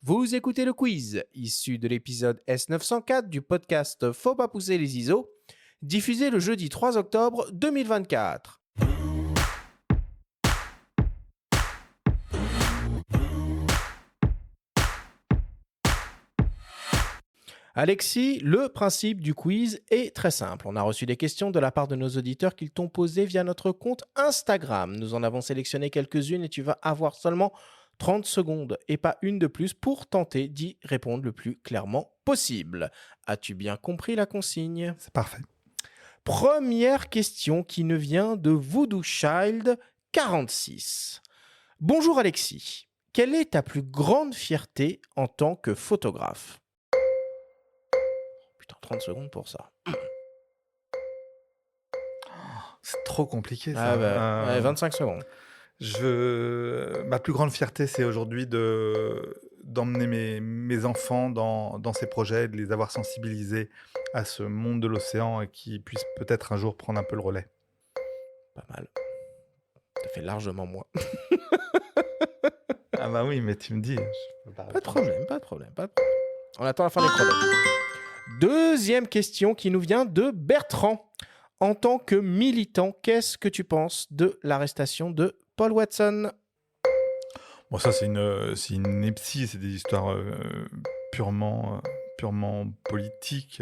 Vous écoutez le quiz, issu de l'épisode S904 du podcast Faut pas pousser les ISO, diffusé le jeudi 3 octobre 2024. Alexis, le principe du quiz est très simple. On a reçu des questions de la part de nos auditeurs qu'ils t'ont posées via notre compte Instagram. Nous en avons sélectionné quelques-unes et tu vas avoir seulement 30 secondes et pas une de plus pour tenter d'y répondre le plus clairement possible. As-tu bien compris la consigne ? C'est parfait. Première question qui nous vient de Voodoo Child 46. Bonjour Alexis, quelle est ta plus grande fierté en tant que photographe ? Putain, 30 secondes pour ça. C'est trop compliqué Ah ça. bah, ouais, 25 secondes. Ma plus grande fierté, c'est aujourd'hui d'emmener mes enfants dans ces projets, de les avoir sensibilisés à ce monde de l'océan et qu'ils puissent peut-être un jour prendre un peu le relais. Pas mal. Ça fait largement moins. Ah bah oui, mais tu me dis. Pas de problème. On attend la fin des chronos. Deuxième question qui nous vient de Bertrand. En tant que militant, qu'est-ce que tu penses de l'arrestation de Paul Watson ? Bon, ça, c'est une ineptie, c'est des histoires purement politiques.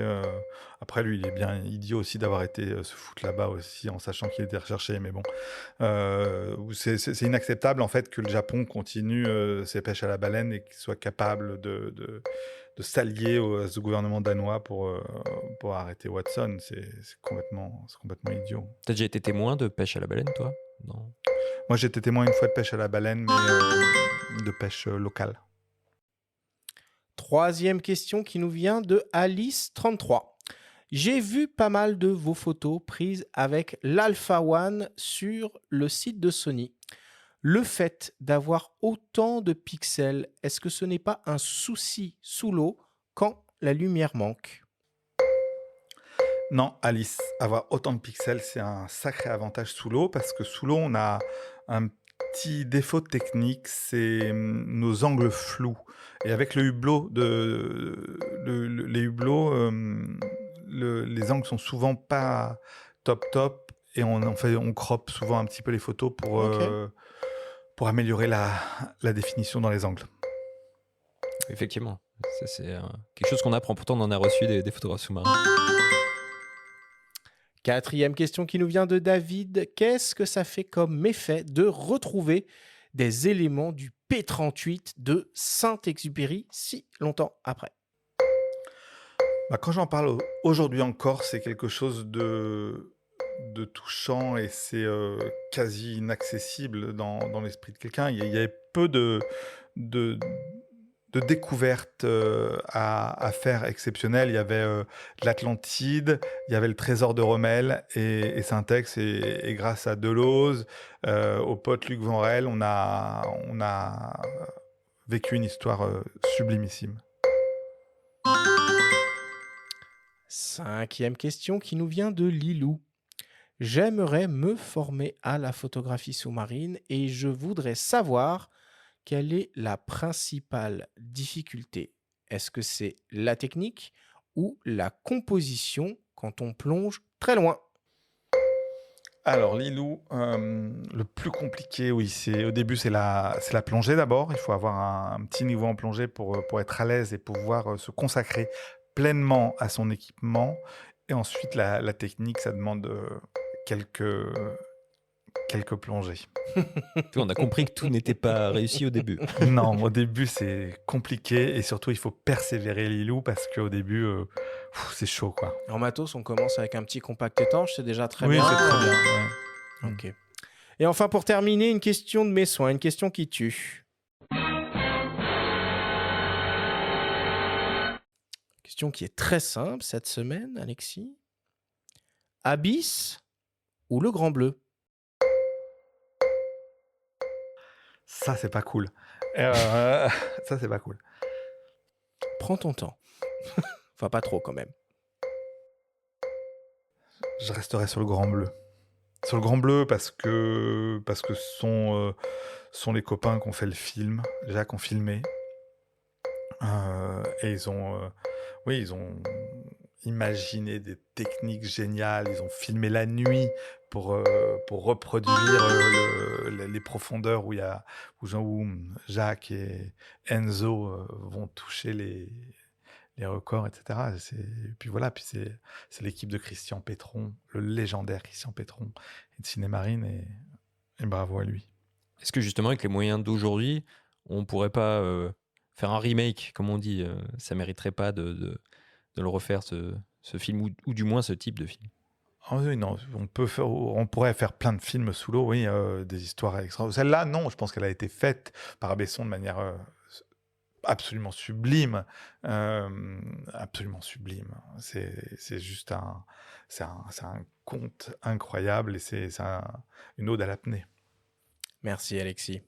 Après, lui, il est bien idiot aussi d'avoir été se foutre là-bas aussi en sachant qu'il était recherché. Mais bon, c'est inacceptable en fait que le Japon continue ses pêches à la baleine et qu'il soit capable de s'allier à ce gouvernement danois pour arrêter Watson. C'est complètement idiot. T'as déjà été témoin de pêche à la baleine, toi ? Non. Moi, j'ai été témoin une fois de pêche à la baleine, mais de pêche locale. Troisième question qui nous vient de Alice33. J'ai vu pas mal de vos photos prises avec l'Alpha One sur le site de Sony. Le fait d'avoir autant de pixels, est-ce que ce n'est pas un souci sous l'eau quand la lumière manque ? Non, Alice, avoir autant de pixels, c'est un sacré avantage sous l'eau parce que sous l'eau, on a un petit défaut technique, c'est nos angles flous. Et avec le hublot, les hublots, les angles sont souvent pas top et on croppe souvent un petit peu les photos pour améliorer la définition dans les angles. Effectivement, ça, c'est quelque chose qu'on apprend. Pourtant, on en a reçu des photographes sous-marins. Quatrième question qui nous vient de David. Qu'est-ce que ça fait comme effet de retrouver des éléments du P38 de Saint-Exupéry si longtemps après ? Quand j'en parle aujourd'hui encore, c'est quelque chose de touchant et c'est quasi inaccessible dans l'esprit de quelqu'un. Il y avait peu de découvertes à faire exceptionnelles. Il y avait de l'Atlantide, il y avait le trésor de Rommel et Saint-Ex. Et grâce à Deleuze, au pote Luc Vanrel, on a vécu une histoire sublimissime. Cinquième question qui nous vient de Lilou. J'aimerais me former à la photographie sous-marine et je voudrais savoir quelle est la principale difficulté. Est-ce que c'est la technique ou la composition quand on plonge très loin ? Alors Lilou, le plus compliqué, oui, au début c'est la plongée d'abord. Il faut avoir un petit niveau en plongée pour être à l'aise et pouvoir se consacrer pleinement à son équipement. Et ensuite la technique, ça demande quelques plongées. On a compris que tout n'était pas réussi au début. Non, au début c'est compliqué et surtout il faut persévérer Lilou parce qu'au début c'est chaud quoi. En matos, on commence avec un petit compact étanche, c'est déjà très bien. Oui, c'est très bien. Ouais. Ok. Et enfin, pour terminer, une question de mes soins, une question qui tue. Question qui est très simple cette semaine, Alexis. Abyss ou le Grand Bleu ? Ça c'est pas cool. Ça c'est pas cool. Prends ton temps. Enfin, pas trop quand même. Je resterai sur le Grand Bleu. Sur le Grand Bleu parce que ce sont les copains qui ont fait le film, déjà qui ont filmé. Et ils ont imaginé des techniques géniales. Ils ont filmé la nuit pour reproduire les profondeurs où Jacques et Enzo vont toucher les records, etc. Puis voilà, c'est l'équipe de Christian Petron, le légendaire Christian Petron, et de Cinémarine, et bravo à lui. Est-ce que justement, avec les moyens d'aujourd'hui, on pourrait pas faire un remake, comme on dit ça mériterait pas de le refaire, ce film, ou du moins ce type de film? Ah oui, non, on pourrait faire plein de films sous l'eau, oui, des histoires extra. Celle-là, non, je pense qu'elle a été faite par Besson de manière absolument sublime, absolument sublime. C'est juste c'est un conte incroyable, et c'est une ode à l'apnée. Merci Alexis.